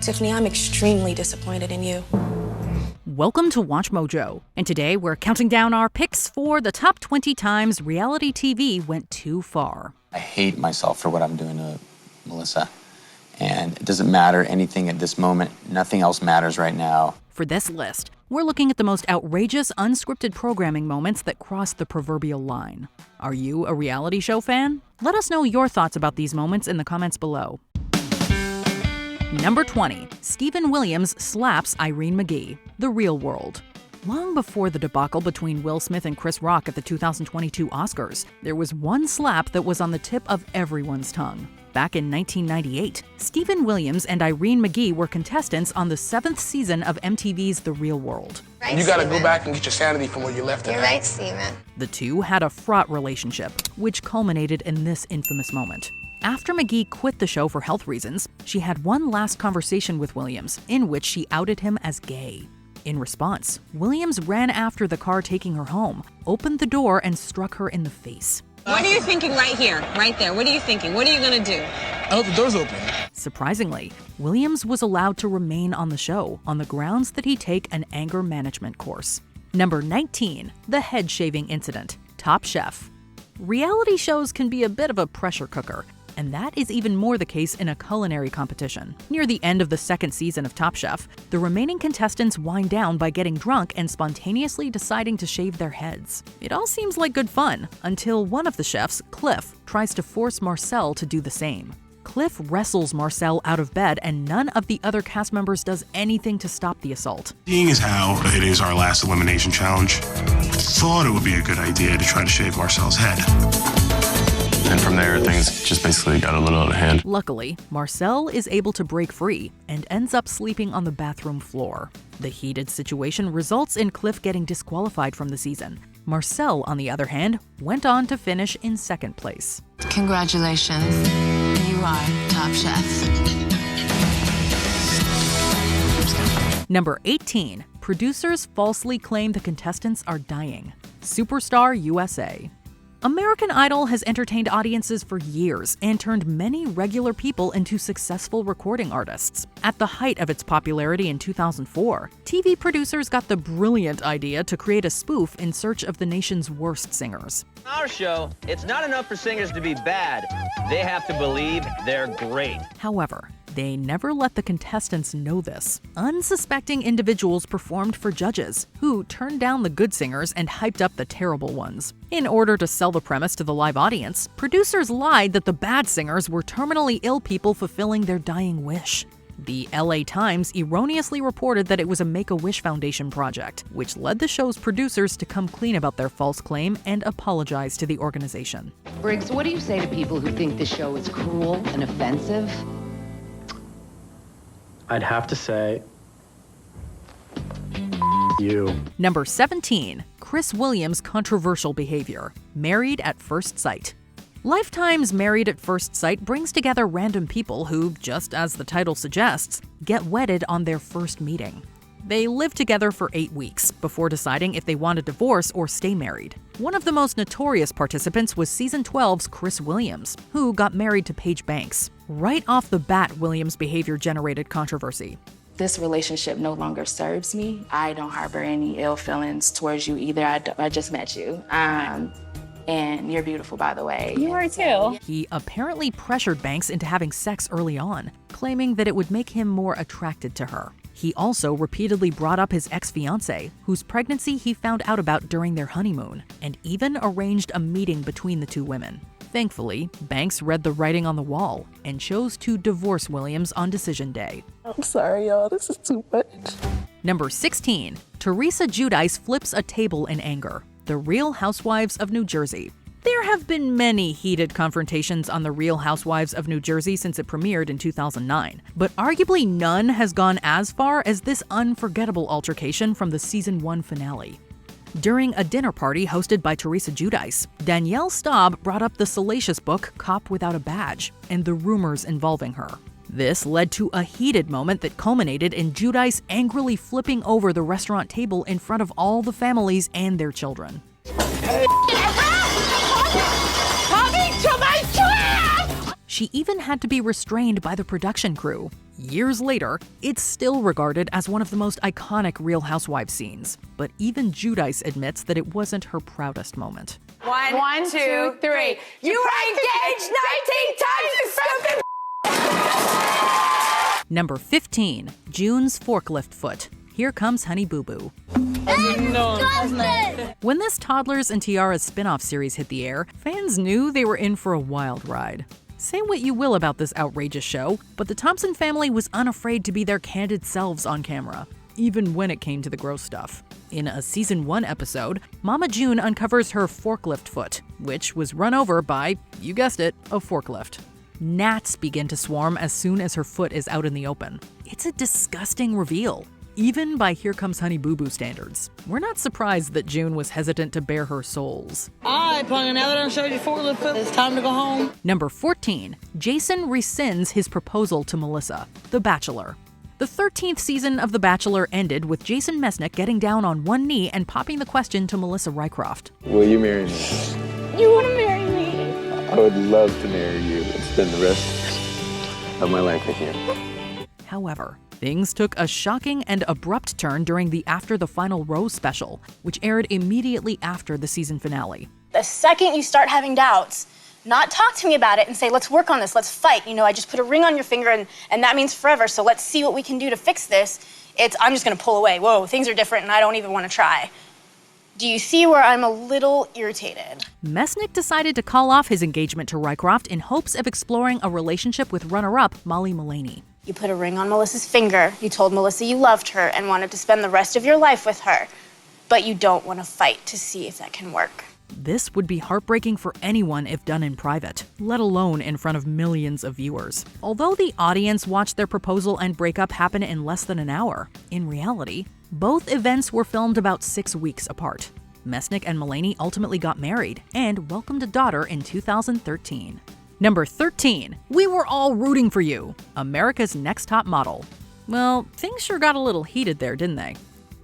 Tiffany, I'm extremely disappointed in you. Welcome to Watch Mojo, and today we're counting down our picks for the top 20 times reality TV went too far. I hate myself for what I'm doing to Melissa, and it doesn't matter anything at this moment. Nothing else matters right now. For this list, we're looking at the most outrageous unscripted programming moments that cross the proverbial line. Are you a reality show fan? Let us know your thoughts about these moments in the comments below. Number 20. Stephen Williams slaps Irene McGee, The Real World. Long before the debacle between Will Smith and Chris Rock at the 2022 Oscars, there was one slap that was on the tip of everyone's tongue. Back in 1998, Stephen Williams and Irene McGee were contestants on the 7th season of MTV's The Real World. Right, you gotta go back and get your sanity from where you left it. You're right, Stephen. The two had a fraught relationship, which culminated in this infamous moment. After McGee quit the show for health reasons, she had one last conversation with Williams, in which she outed him as gay. In response, Williams ran after the car taking her home, opened the door, and struck her in the face. What are you thinking right here, right there? What are you thinking? What are you gonna do? Oh, the door's open. Surprisingly, Williams was allowed to remain on the show on the grounds that he take an anger management course. Number 19, the head shaving incident, Top Chef. Reality shows can be a bit of a pressure cooker, and that is even more the case in a culinary competition. Near the end of the 2nd season of Top Chef, the remaining contestants wind down by getting drunk and spontaneously deciding to shave their heads. It all seems like good fun, until one of the chefs, Cliff, tries to force Marcel to do the same. Cliff wrestles Marcel out of bed, and none of the other cast members does anything to stop the assault. Seeing as how it is our last elimination challenge, I thought it would be a good idea to try to shave Marcel's head. And from there, things just basically got a little out of hand. Luckily, Marcel is able to break free and ends up sleeping on the bathroom floor. The heated situation results in Cliff getting disqualified from the season. Marcel, on the other hand, went on to finish in 2nd place. Congratulations. You are Top Chef. Number 18. Producers falsely claim the contestants are dying. Superstar USA. American Idol has entertained audiences for years and turned many regular people into successful recording artists. At the height of its popularity in 2004, TV producers got the brilliant idea to create a spoof in search of the nation's worst singers. Our show, it's not enough for singers to be bad. They have to believe they're great. However, they never let the contestants know this. Unsuspecting individuals performed for judges, who turned down the good singers and hyped up the terrible ones. In order to sell the premise to the live audience, producers lied that the bad singers were terminally ill people fulfilling their dying wish. The LA Times erroneously reported that it was a Make-A-Wish Foundation project, which led the show's producers to come clean about their false claim and apologize to the organization. Briggs, what do you say to people who think the show is cruel and offensive? I'd have to say, you. Number 17. Chris Williams' controversial behavior. Married at First Sight. Lifetime's Married at First Sight brings together random people who, just as the title suggests, get wedded on their first meeting. They live together for 8 weeks before deciding if they want a divorce or stay married. One of the most notorious participants was Season 12's Chris Williams, who got married to Paige Banks. Right off the bat, Williams' behavior generated controversy. This relationship no longer serves me. I don't harbor any ill feelings towards you either. I just met you. And you're beautiful, by the way. You are too. He apparently pressured Banks into having sex early on, claiming that it would make him more attracted to her. He also repeatedly brought up his ex-fiancée, whose pregnancy he found out about during their honeymoon, and even arranged a meeting between the two women. Thankfully, Banks read the writing on the wall and chose to divorce Williams on decision day. I'm sorry, y'all. This is too much. Number 16. Teresa Giudice flips a table in anger. The Real Housewives of New Jersey. There have been many heated confrontations on The Real Housewives of New Jersey since it premiered in 2009, but arguably none has gone as far as this unforgettable altercation from the Season 1 finale. During a dinner party hosted by Teresa Giudice, Danielle Staub brought up the salacious book Cop Without a Badge and the rumors involving her. This led to a heated moment that culminated in Giudice angrily flipping over the restaurant table in front of all the families and their children. She even had to be restrained by the production crew. Years later, it's still regarded as one of the most iconic Real Housewives scenes, but even Giudice admits that it wasn't her proudest moment. One, two, three. You were engaged 19 times, you stupid. Number 15, June's forklift foot. Here comes Honey Boo Boo. When this Toddlers and Tiaras spin-off series hit the air, fans knew they were in for a wild ride. Say what you will about this outrageous show, but the Thompson family was unafraid to be their candid selves on camera, even when it came to the gross stuff. In a season 1 episode, Mama June uncovers her forklift foot, which was run over by, you guessed it, a forklift. Gnats begin to swarm as soon as her foot is out in the open. It's a disgusting reveal, even by Here Comes Honey Boo Boo standards. We're not surprised that June was hesitant to bare her souls. All right, Punk, now that I showed you forklift foot, it's time to go home. Number 14, Jason rescinds his proposal to Melissa, The Bachelor. The 13th season of The Bachelor ended with Jason Mesnick getting down on one knee and popping the question to Melissa Rycroft. Will you marry me? You want to marry me? I would love to marry you and spend the rest of my life with you. However, things took a shocking and abrupt turn during the After the Final Rose special, which aired immediately after the season finale. The second you start having doubts, not talk to me about it and say, let's work on this, let's fight. You know, I just put a ring on your finger and that means forever, so let's see what we can do to fix this. I'm just gonna pull away. Whoa, things are different and I don't even wanna try. Do you see where I'm a little irritated? Mesnick decided to call off his engagement to Rycroft in hopes of exploring a relationship with runner-up Molly Mullaney. You put a ring on Melissa's finger, you told Melissa you loved her and wanted to spend the rest of your life with her, but you don't want to fight to see if that can work. This would be heartbreaking for anyone if done in private, let alone in front of millions of viewers. Although the audience watched their proposal and breakup happen in less than an hour, in reality, both events were filmed about 6 weeks apart. Mesnick and Mullaney ultimately got married and welcomed a daughter in 2013. Number 13, we were all rooting for you, America's Next Top Model. Well, things sure got a little heated there, didn't they?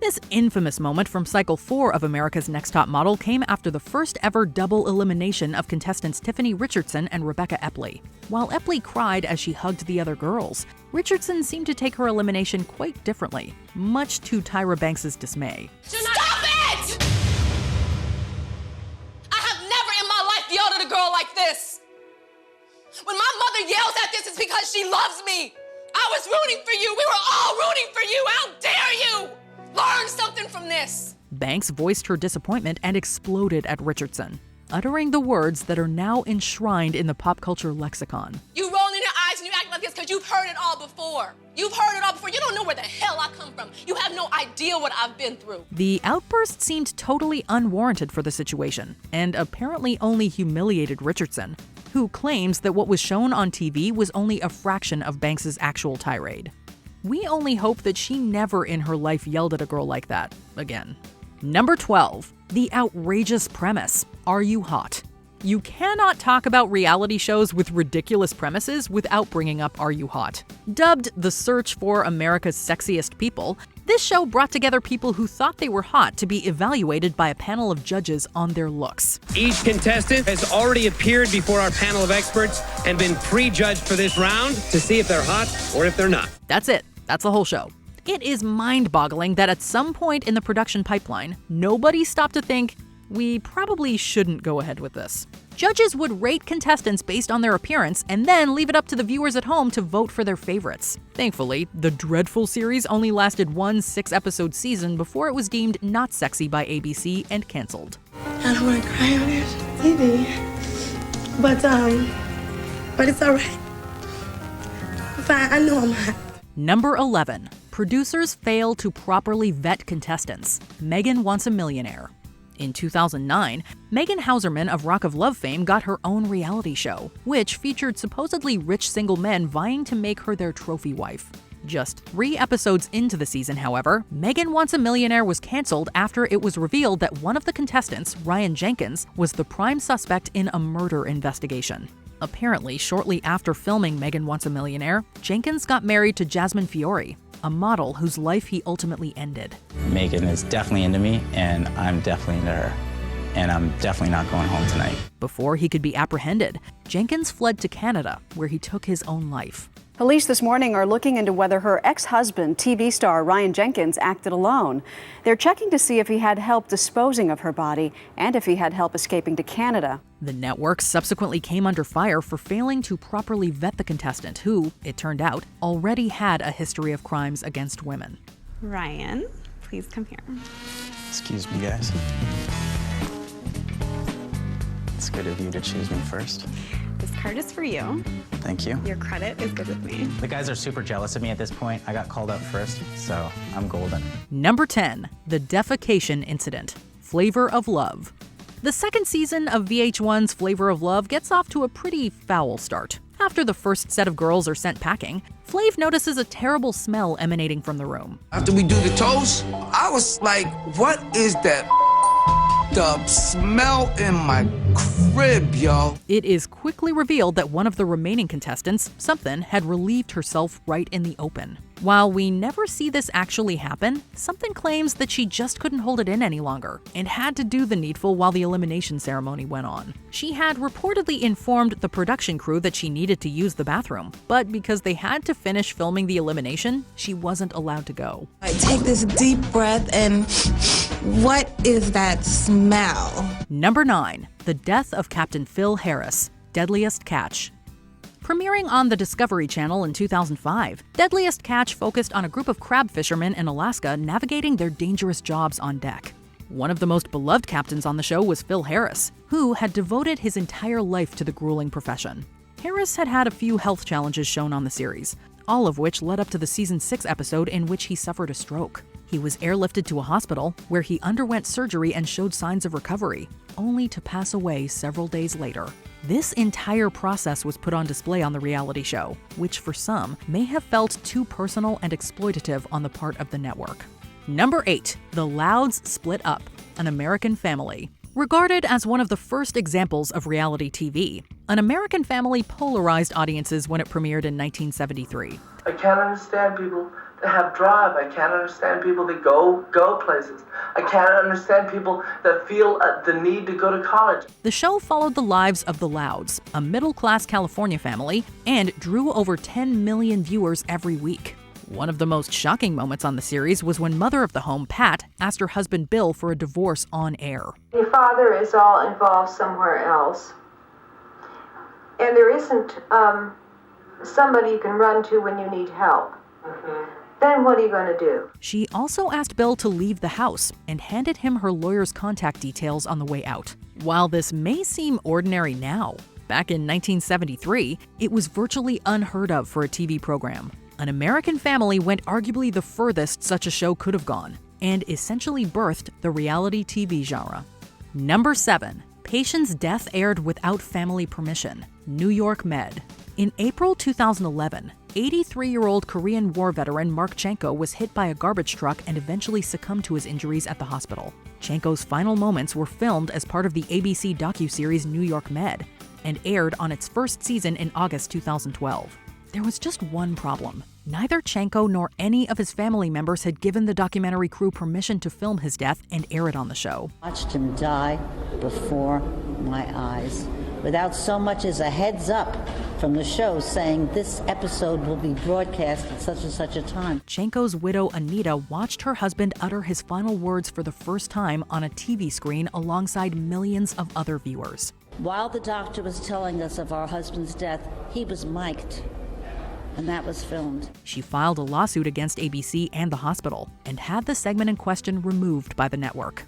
This infamous moment from Cycle 4 of America's Next Top Model came after the first ever double elimination of contestants Tiffany Richardson and Rebecca Epley. While Epley cried as she hugged the other girls, Richardson seemed to take her elimination quite differently, much to Tyra Banks' dismay. Stop it! I have never in my life yelled at a girl like this. When my mother yells at this, it's because she loves me. I was rooting for you. We were all rooting for you. How dare you? Learn something from this. Banks voiced her disappointment and exploded at Richardson, uttering the words that are now enshrined in the pop culture lexicon. You roll in your eyes and you act like this because you've heard it all before. You've heard it all before. You don't know where the hell I come from. You have no idea what I've been through. The outburst seemed totally unwarranted for the situation, and apparently only humiliated Richardson, who claims that what was shown on TV was only a fraction of Banks' actual tirade. We only hope that she never in her life yelled at a girl like that again. Number 12, the outrageous premise, Are You Hot? You cannot talk about reality shows with ridiculous premises without bringing up Are You Hot? Dubbed the search for America's sexiest people, this show brought together people who thought they were hot to be evaluated by a panel of judges on their looks. Each contestant has already appeared before our panel of experts and been prejudged for this round to see if they're hot or if they're not. That's it. That's the whole show. It is mind-boggling that at some point in the production pipeline, nobody stopped to think, we probably shouldn't go ahead with this. Judges would rate contestants based on their appearance and then leave it up to the viewers at home to vote for their favorites. Thankfully, the dreadful series only lasted one 6-episode season before it was deemed not sexy by ABC and canceled. I don't want to cry on this TV, but it's all right. I'm fine. I know I'm hot. Number 11. Producers fail to properly vet contestants. Megan Wants a Millionaire. In 2009, Megan Hauserman of Rock of Love fame got her own reality show, which featured supposedly rich single men vying to make her their trophy wife. Just 3 episodes into the season, however, Megan Wants a Millionaire was canceled after it was revealed that one of the contestants, Ryan Jenkins, was the prime suspect in a murder investigation. Apparently, shortly after filming Megan Wants a Millionaire, Jenkins got married to Jasmine Fiore, a model whose life he ultimately ended. Megan is definitely into me, and I'm definitely into her. And I'm definitely not going home tonight. Before he could be apprehended, Jenkins fled to Canada, where he took his own life. Police this morning are looking into whether her ex-husband, TV star Ryan Jenkins, acted alone. They're checking to see if he had help disposing of her body and if he had help escaping to Canada. The network subsequently came under fire for failing to properly vet the contestant who, it turned out, already had a history of crimes against women. Ryan, please come here. Excuse me, guys. It's good of you to choose me first. This card is for you. Thank you. Your credit is good with me. The guys are super jealous of me at this point. I got called up first, so I'm golden. Number 10, the defecation incident. Flavor of Love. The second season of VH1's Flavor of Love gets off to a pretty foul start. After the first set of girls are sent packing, Flav notices a terrible smell emanating from the room. After we do the toast, I was like, what is that? The smell in my crib, yo. It is quickly revealed that one of the remaining contestants, Something, had relieved herself right in the open. While we never see this actually happen, Something claims that she just couldn't hold it in any longer and had to do the needful while the elimination ceremony went on. She had reportedly informed the production crew that she needed to use the bathroom, but because they had to finish filming the elimination, she wasn't allowed to go. I take this deep breath and what is that smell? Number 9, the death of Captain Phil Harris, Deadliest Catch. Premiering on the Discovery Channel in 2005, Deadliest Catch focused on a group of crab fishermen in Alaska navigating their dangerous jobs on deck. One of the most beloved captains on the show was Phil Harris, who had devoted his entire life to the grueling profession. Harris had had a few health challenges shown on the series, all of which led up to the season 6 episode in which he suffered a stroke. He was airlifted to a hospital where he underwent surgery and showed signs of recovery, only to pass away several days later. This entire process was put on display on the reality show, which for some may have felt too personal and exploitative on the part of the network. Number 8, The Louds Split Up, An American Family. Regarded as one of the first examples of reality TV, An American Family polarized audiences when it premiered in 1973. I can't understand people that have drive. I can't understand people that go places. I can't understand people that feel the need to go to college. The show followed the lives of the Louds, a middle-class California family, and drew over 10 million viewers every week. One of the most shocking moments on the series was when mother of the home, Pat, asked her husband Bill for a divorce on air. Your father is all involved somewhere else, and there isn't somebody you can run to when you need help. Then what are you going to do? She also asked Bill to leave the house and handed him her lawyer's contact details on the way out. While this may seem ordinary now, back in 1973, it was virtually unheard of for a TV program. An American Family went arguably the furthest such a show could have gone, and essentially birthed the reality TV genre. Number 7, Patient's death aired without family permission, New York Med. In April 2011, 83-year-old Korean War veteran Mark Chanko was hit by a garbage truck and eventually succumbed to his injuries at the hospital. Chanko's final moments were filmed as part of the ABC docuseries New York Med and aired on its first season in August 2012. There was just one problem. Neither Chanko nor any of his family members had given the documentary crew permission to film his death and air it on the show. Watched him die before my eyes, without so much as a heads up from the show saying this episode will be broadcast at such and such a time. Chanko's widow, Anita, watched her husband utter his final words for the first time on a TV screen alongside millions of other viewers. While the doctor was telling us of our husband's death, he was mic'd, and that was filmed. She filed a lawsuit against ABC and the hospital and had the segment in question removed by the network.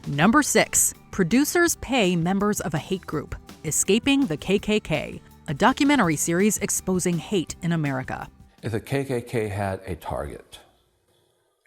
Number 6, producers pay members of a hate group, Escaping the KKK, a documentary series exposing hate in America. If the KKK had a target,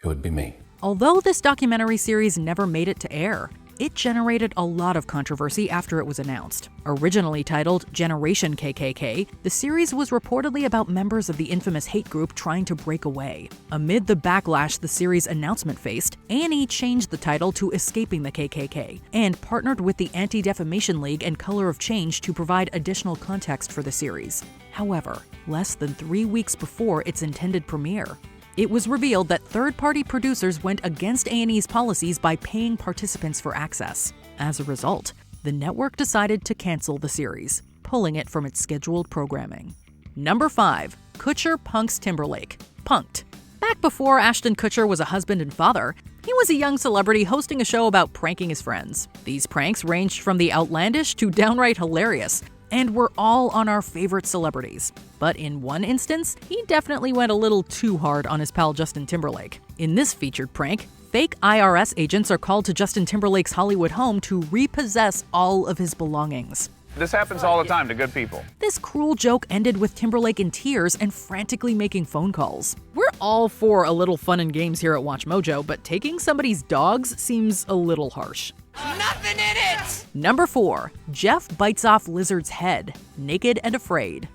it would be me. Although this documentary series never made it to air, it generated a lot of controversy after it was announced. Originally titled Generation KKK, the series was reportedly about members of the infamous hate group trying to break away. Amid the backlash the series' announcement faced, A&E changed the title to Escaping the KKK and partnered with the Anti-Defamation League and Color of Change to provide additional context for the series. However, less than 3 weeks before its intended premiere, it was revealed that third-party producers went against A&E's policies by paying participants for access. As a result, the network decided to cancel the series, pulling it from its scheduled programming. Number 5, Kutcher punks Timberlake. Punked. Back before Ashton Kutcher was a husband and father, he was a young celebrity hosting a show about pranking his friends. These pranks ranged from the outlandish to downright hilarious, and were all on our favorite celebrities. But in one instance, he definitely went a little too hard on his pal Justin Timberlake. In this featured prank, fake IRS agents are called to Justin Timberlake's Hollywood home to repossess all of his belongings. This happens all the time to good people. This cruel joke ended with Timberlake in tears and frantically making phone calls. We're all for a little fun and games here at WatchMojo, but taking somebody's dogs seems a little harsh. Nothing in it! Number 4. Jeff bites off lizard's head, naked and afraid.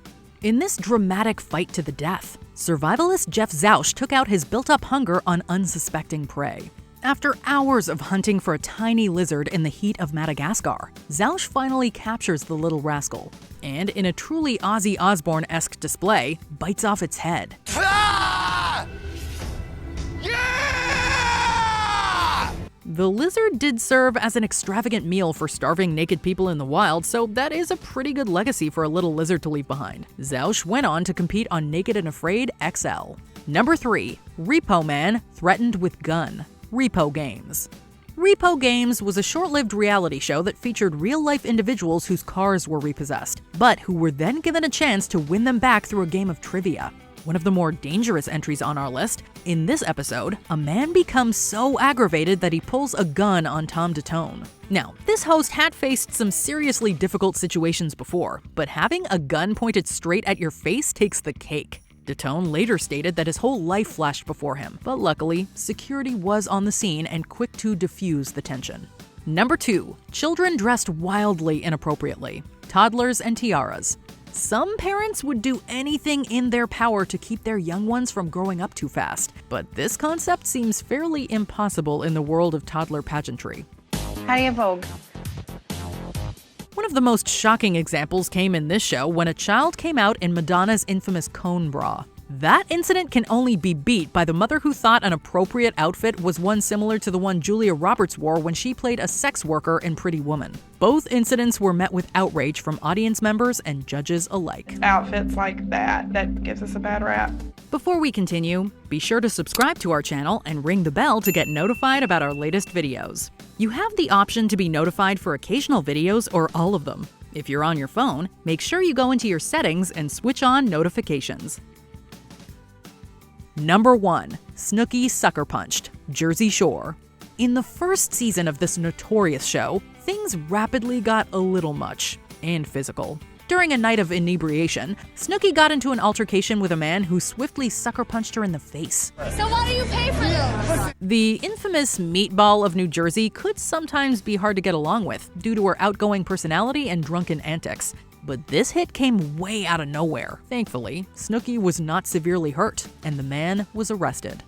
In this dramatic fight to the death, survivalist Jeff Zausch took out his built-up hunger on unsuspecting prey. After hours of hunting for a tiny lizard in the heat of Madagascar, Zausch finally captures the little rascal, and in a truly Ozzy Osbourne-esque display, bites off its head. The lizard did serve as an extravagant meal for starving naked people in the wild, so that is a pretty good legacy for a little lizard to leave behind. Zausch went on to compete on Naked and Afraid XL. Number 3. Repo Man threatened with gun. Repo Games. Repo Games was a short-lived reality show that featured real-life individuals whose cars were repossessed, but who were then given a chance to win them back through a game of trivia. One of the more dangerous entries on our list, in this episode, a man becomes so aggravated that he pulls a gun on Tom DeTone. Now, this host had faced some seriously difficult situations before, but having a gun pointed straight at your face takes the cake. DeTone later stated that his whole life flashed before him, but luckily, security was on the scene and quick to defuse the tension. Number 2. Children dressed wildly inappropriately. Toddlers and tiaras. Some parents would do anything in their power to keep their young ones from growing up too fast, but this concept seems fairly impossible in the world of toddler pageantry. How do you vogue? One of the most shocking examples came in this show when a child came out in Madonna's infamous cone bra. That incident can only be beat by the mother who thought an appropriate outfit was one similar to the one Julia Roberts wore when she played a sex worker in Pretty Woman. Both incidents were met with outrage from audience members and judges alike. Outfits like that gives us a bad rap. Before we continue, be sure to subscribe to our channel and ring the bell to get notified about our latest videos. You have the option to be notified for occasional videos or all of them. If you're on your phone, make sure you go into your settings and switch on notifications. Number 1. Snooki Sucker Punched, Jersey Shore. In the first season of this notorious show, things rapidly got a little much and physical. During a night of inebriation, Snooki got into an altercation with a man who swiftly sucker punched her in the face. So why do you pay for this? The infamous meatball of New Jersey could sometimes be hard to get along with due to her outgoing personality and drunken antics. But this hit came way out of nowhere. Thankfully, Snooki was not severely hurt, and the man was arrested.